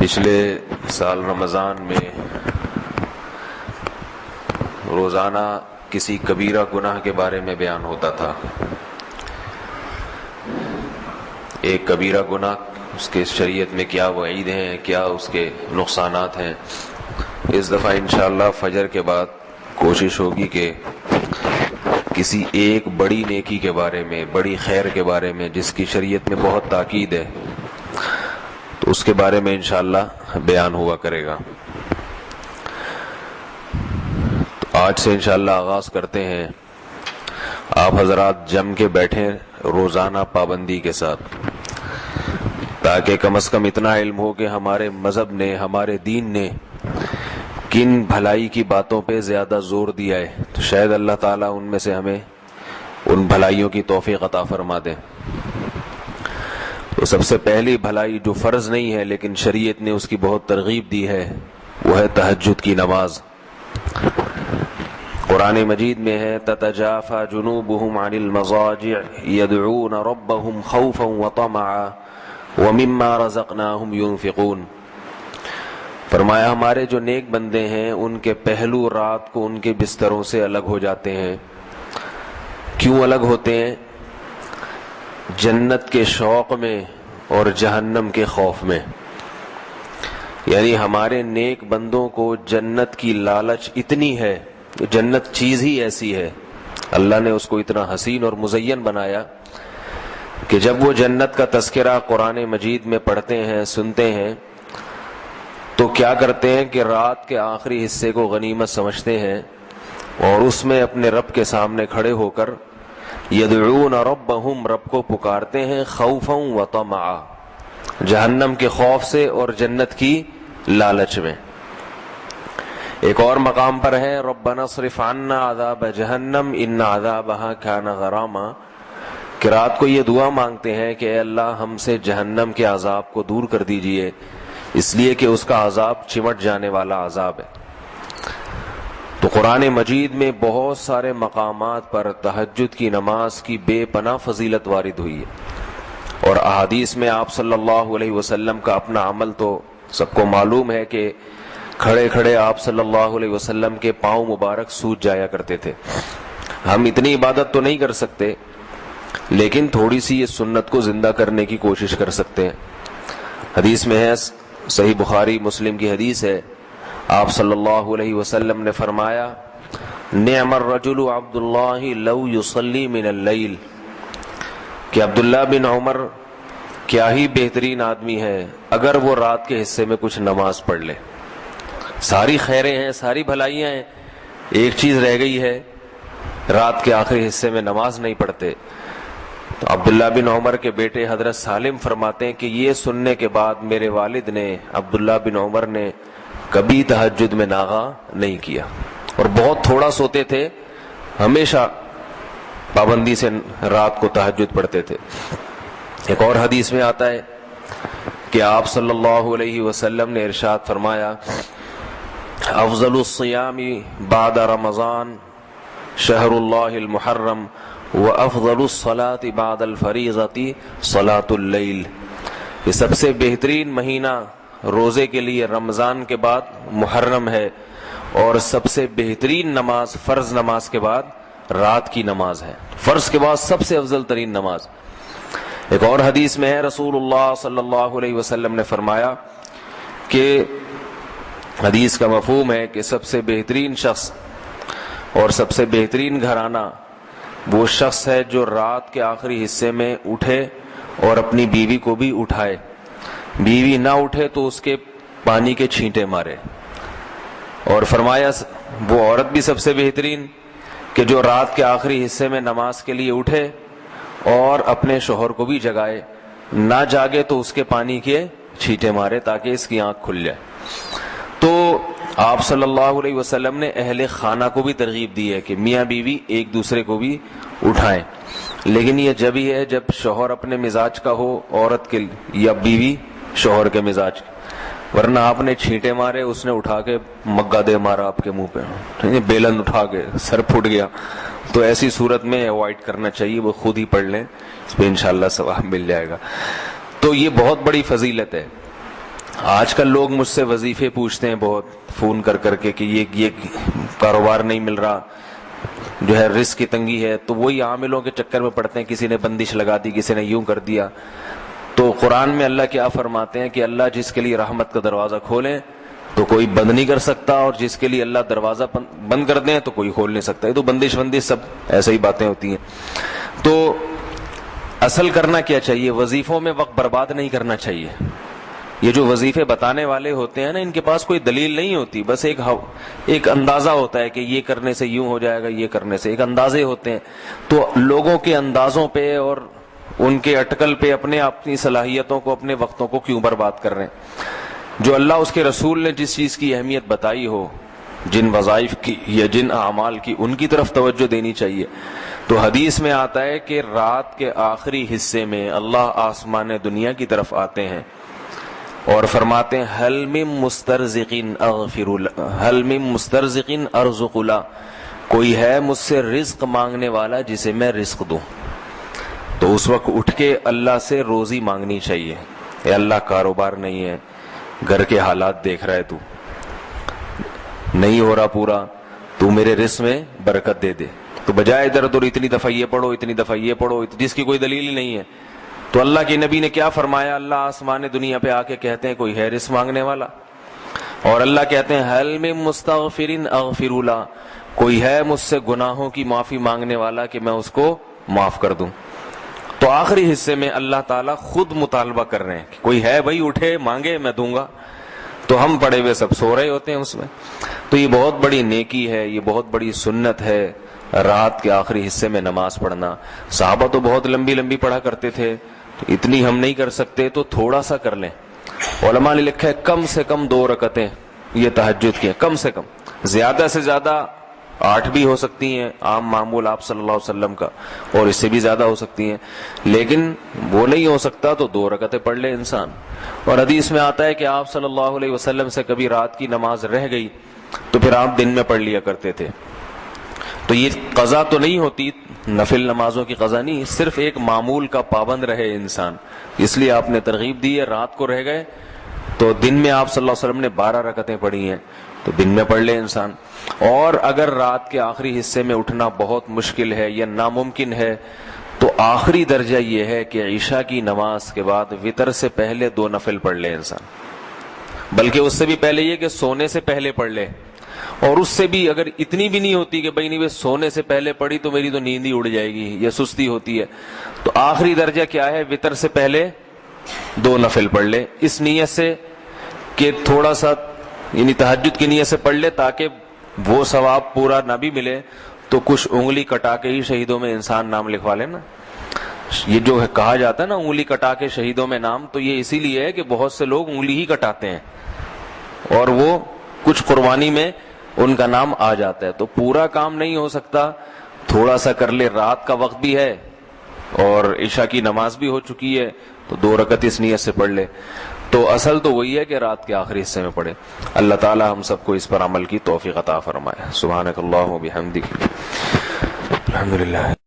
پچھلے سال رمضان میں روزانہ کسی کبیرہ گناہ کے بارے میں بیان ہوتا تھا. ایک کبیرہ گناہ، اس کے شریعت میں کیا وعید ہیں، کیا اس کے نقصانات ہیں. اس دفعہ انشاءاللہ فجر کے بعد کوشش ہوگی کہ کسی ایک بڑی نیکی کے بارے میں، بڑی خیر کے بارے میں جس کی شریعت میں بہت تاکید ہے، تو اس کے بارے میں انشاءاللہ بیان ہوا کرے گا. تو آج سے انشاءاللہ آغاز کرتے ہیں. آپ حضرات جم کے بیٹھیں روزانہ پابندی کے ساتھ، تاکہ کم از کم اتنا علم ہو کہ ہمارے مذہب نے، ہمارے دین نے کن بھلائی کی باتوں پہ زیادہ زور دیا ہے، تو شاید اللہ تعالیٰ ان میں سے ہمیں ان بھلائیوں کی توفیق عطا فرما دے. تو سب سے پہلی بھلائی جو فرض نہیں ہے لیکن شریعت نے اس کی بہت ترغیب دی ہے، وہ ہے تہجد کی نماز. قرآن مجید میں ہے تتجافى جنوبهم عن المضاجع يدعون ربهم خوفا وطمعا ومما رزقناهم ينفقون. فرمایا ہمارے جو نیک بندے ہیں ان کے پہلو رات کو ان کے بستروں سے الگ ہو جاتے ہیں. کیوں الگ ہوتے ہیں؟ جنت کے شوق میں اور جہنم کے خوف میں. یعنی ہمارے نیک بندوں کو جنت کی لالچ اتنی ہے، جنت چیز ہی ایسی ہے، اللہ نے اس کو اتنا حسین اور مزین بنایا کہ جب وہ جنت کا تذکرہ قرآن مجید میں پڑھتے ہیں، سنتے ہیں، تو کیا کرتے ہیں کہ رات کے آخری حصے کو غنیمت سمجھتے ہیں اور اس میں اپنے رب کے سامنے کھڑے ہو کر یدعون ربہم، رب کو پکارتے ہیں، خوفا و طمعا، جہنم کے خوف سے اور جنت کی لالچ میں. ایک اور مقام پر ہے ربنا اصرف عنا عذاب جہنم ان عذابها کان غراما، کہ رات کو یہ دعا مانگتے ہیں کہ اے اللہ ہم سے جہنم کے عذاب کو دور کر دیجئے، اس لیے کہ اس کا عذاب چمٹ جانے والا عذاب ہے. تو قرآن مجید میں بہت سارے مقامات پر تہجد کی نماز کی بے پناہ فضیلت وارد ہوئی ہے، اور احادیث میں آپ صلی اللہ علیہ وسلم کا اپنا عمل تو سب کو معلوم ہے کہ کھڑے کھڑے آپ صلی اللہ علیہ وسلم کے پاؤں مبارک سوج جایا کرتے تھے. ہم اتنی عبادت تو نہیں کر سکتے، لیکن تھوڑی سی یہ سنت کو زندہ کرنے کی کوشش کر سکتے ہیں. حدیث میں ہے، صحیح بخاری مسلم کی حدیث ہے، آپ صلی اللہ علیہ وسلم نے فرمایا نعم الرجل عبد اللہ لو یصلی من اللیل، کہ عبداللہ بن عمر کیا ہی بہترین آدمی ہے اگر وہ رات کے حصے میں کچھ نماز پڑھ لے. ساری خیریں ہیں، ساری بھلائیاں ہیں، ایک چیز رہ گئی ہے، رات کے آخری حصے میں نماز نہیں پڑھتے. تو عبداللہ بن عمر کے بیٹے حضرت سالم فرماتے ہیں کہ یہ سننے کے بعد میرے والد نے، عبداللہ بن عمر نے کبھی تہجد میں ناغہ نہیں کیا، اور بہت تھوڑا سوتے تھے، ہمیشہ پابندی سے رات کو تہجد پڑھتے تھے. ایک اور حدیث میں آتا ہے کہ آپ صلی اللہ علیہ وسلم نے ارشاد فرمایا افضل الصیام بعد رمضان شہر اللہ المحرم وافضل الصلاة بعد الفریضة صلاة اللیل، یہ سب سے بہترین مہینہ روزے کے لیے رمضان کے بعد محرم ہے، اور سب سے بہترین نماز فرض نماز کے بعد رات کی نماز ہے. فرض کے بعد سب سے افضل ترین نماز. ایک اور حدیث میں ہے رسول اللہ صلی اللہ علیہ وسلم نے فرمایا کہ حدیث کا مفہوم ہے کہ سب سے بہترین شخص اور سب سے بہترین گھرانہ وہ شخص ہے جو رات کے آخری حصے میں اٹھے اور اپنی بیوی کو بھی اٹھائے، بیوی نہ اٹھے تو اس کے پانی کے چھینٹے مارے. اور فرمایا وہ عورت بھی سب سے بہترین کہ جو رات کے آخری حصے میں نماز کے لیے اٹھے اور اپنے شوہر کو بھی جگائے، نہ جاگے تو اس کے پانی کے چھینٹے مارے تاکہ اس کی آنکھ کھل جائے. تو آپ صلی اللہ علیہ وسلم نے اہل خانہ کو بھی ترغیب دی ہے کہ میاں بیوی ایک دوسرے کو بھی اٹھائیں، لیکن یہ جب ہی ہے جب شوہر اپنے مزاج کا ہو عورت کے، یا بیوی شوہر کے مزاج، ورنہ آپ نے چھینٹے مارے، اس نے اٹھا کے مگا دے مارا آپ کے منہ پہ، بیلن اٹھا کے سر پھٹ گیا، تو ایسی صورت میں اوائڈ کرنا چاہیے. وہ خود ہی پڑھ لیں، اس پہ انشاءاللہ ثواب مل جائے گا. تو یہ بہت بڑی فضیلت ہے. آج کل لوگ مجھ سے وظیفے پوچھتے ہیں بہت فون کر کر کے کہ یہ کاروبار نہیں مل رہا، جو ہے رزق کی تنگی ہے، تو وہی عاملوں کے چکر میں پڑتے ہیں، کسی نے بندش لگا دی، کسی نے یوں کر دیا۔ تو قرآن میں اللہ کیا فرماتے ہیں کہ اللہ جس کے لیے رحمت کا دروازہ کھولیں تو کوئی بند نہیں کر سکتا، اور جس کے لیے اللہ دروازہ بند کر دیں تو کوئی کھول نہیں سکتا۔ یہ تو بندش سب ایسے ہی باتیں ہوتی ہیں۔ تو اصل کرنا کیا چاہیے؟ وظیفوں میں وقت برباد نہیں کرنا چاہیے۔ یہ جو وظیفے بتانے والے ہوتے ہیں نا، ان کے پاس کوئی دلیل نہیں ہوتی، بس ایک اندازہ ہوتا ہے کہ یہ کرنے سے یوں ہو جائے گا، یہ کرنے سے، ایک اندازے ہوتے ہیں۔ تو لوگوں کے اندازوں پہ اور ان کے اٹکل پہ اپنی صلاحیتوں کو، اپنے وقتوں کو کیوں برباد کر رہے ہیں؟ جو اللہ اس کے رسول نے جس چیز کی اہمیت بتائی ہو، جن وظائف کی یا جن اعمال کی، ان کی طرف توجہ دینی چاہیے۔ تو حدیث میں آتا ہے کہ رات کے آخری حصے میں اللہ آسمان دنیا کی طرف آتے ہیں اور فرماتے ہیں حل من مسترزق ارزق له، کوئی ہے مجھ سے رزق مانگنے والا جسے میں رزق دوں؟ تو اس وقت اٹھ کے اللہ سے روزی مانگنی چاہیے۔ اے اللہ، کاروبار نہیں ہے، گھر کے حالات دیکھ رہا ہے، تو نہیں ہو رہا پورا، تو میرے رزق میں برکت دے دے۔ تو بجائے ادھر ادھر اتنی دفعہ یہ پڑھو، اتنی دفعہ یہ پڑھو، جس کی کوئی دلیل ہی نہیں ہے۔ تو اللہ کے نبی نے کیا فرمایا؟ اللہ آسمان دنیا پہ آ کے کہتے ہیں کوئی ہے رزق مانگنے والا، اور اللہ کہتے ہیں حل من مستغفر اغفر له، کوئی ہے مجھ سے گناہوں کی معافی مانگنے والا کہ میں اس کو معاف کر دوں۔ تو آخری حصے میں اللہ تعالیٰ خود مطالبہ کر رہے ہیں کہ کوئی ہے بھائی، اٹھے مانگے، میں دوں گا۔ تو ہم پڑے ہوئے سب سو رہے ہوتے ہیں اس میں۔ تو یہ بہت بڑی نیکی ہے، یہ بہت بڑی سنت ہے، رات کے آخری حصے میں نماز پڑھنا۔ صحابہ تو بہت لمبی لمبی پڑھا کرتے تھے، اتنی ہم نہیں کر سکتے تو تھوڑا سا کر لیں۔ علماء نے لکھا ہے کم سے کم 2 رکعتیں یہ تہجد کی ہیں، کم سے کم، زیادہ سے زیادہ 8 بھی ہو سکتی ہیں، عام معمول آپ صلی اللہ علیہ وسلم کا، اور اس سے بھی زیادہ ہو سکتی ہیں، لیکن وہ نہیں ہو سکتا تو 2 رکعتیں پڑھ لے انسان۔ اور حدیث میں آتا ہے کہ آپ صلی اللہ علیہ وسلم سے کبھی رات کی نماز رہ گئی تو پھر آپ دن میں پڑھ لیا کرتے تھے۔ تو یہ قضا تو نہیں ہوتی، نفل نمازوں کی قضا نہیں، صرف ایک معمول کا پابند رہے انسان، اس لیے آپ نے ترغیب دی ہے۔ رات کو رہ گئے تو دن میں آپ صلی اللہ علیہ وسلم نے 12 رکعتیں پڑھی ہیں، تو دن میں پڑھ لے انسان۔ اور اگر رات کے آخری حصے میں اٹھنا بہت مشکل ہے یا ناممکن ہے تو آخری درجہ یہ ہے کہ عشاء کی نماز کے بعد وتر سے پہلے 2 نفل پڑھ لے انسان، بلکہ اس سے بھی پہلے یہ کہ سونے سے پہلے پڑھ لے، اور اس سے بھی اگر اتنی بھی نہیں ہوتی کہ بھائی نہیں سونے سے پہلے پڑھی تو میری تو نیند ہی اڑ جائے گی یا سستی ہوتی ہے، تو آخری درجہ کیا ہے؟ وتر سے پہلے 2 نفل پڑھ لے، اس نیت سے کہ تھوڑا سا یعنی تہجد کی نیت سے پڑھ لے تاکہ وہ ثواب پورا نہ بھی ملے تو کچھ انگلی کٹا کے ہی شہیدوں میں انسان نام لکھوا لے نا۔ یہ جو ہے کہا جاتا ہے نا انگلی کٹا کے شہیدوں میں نام، تو یہ اسی لیے ہے کہ بہت سے لوگ انگلی ہی کٹاتے ہیں اور وہ کچھ قربانی میں ان کا نام آ جاتا ہے۔ تو پورا کام نہیں ہو سکتا، تھوڑا سا کر لے، رات کا وقت بھی ہے اور عشاء کی نماز بھی ہو چکی ہے تو 2 رکعت اس نیت سے پڑھ لے۔ تو اصل تو وہی ہے کہ رات کے آخری حصے میں پڑھے۔ اللہ تعالی ہم سب کو اس پر عمل کی توفیق عطا فرمائے۔ سبحانک اللہم و بحمدک، الحمدللہ۔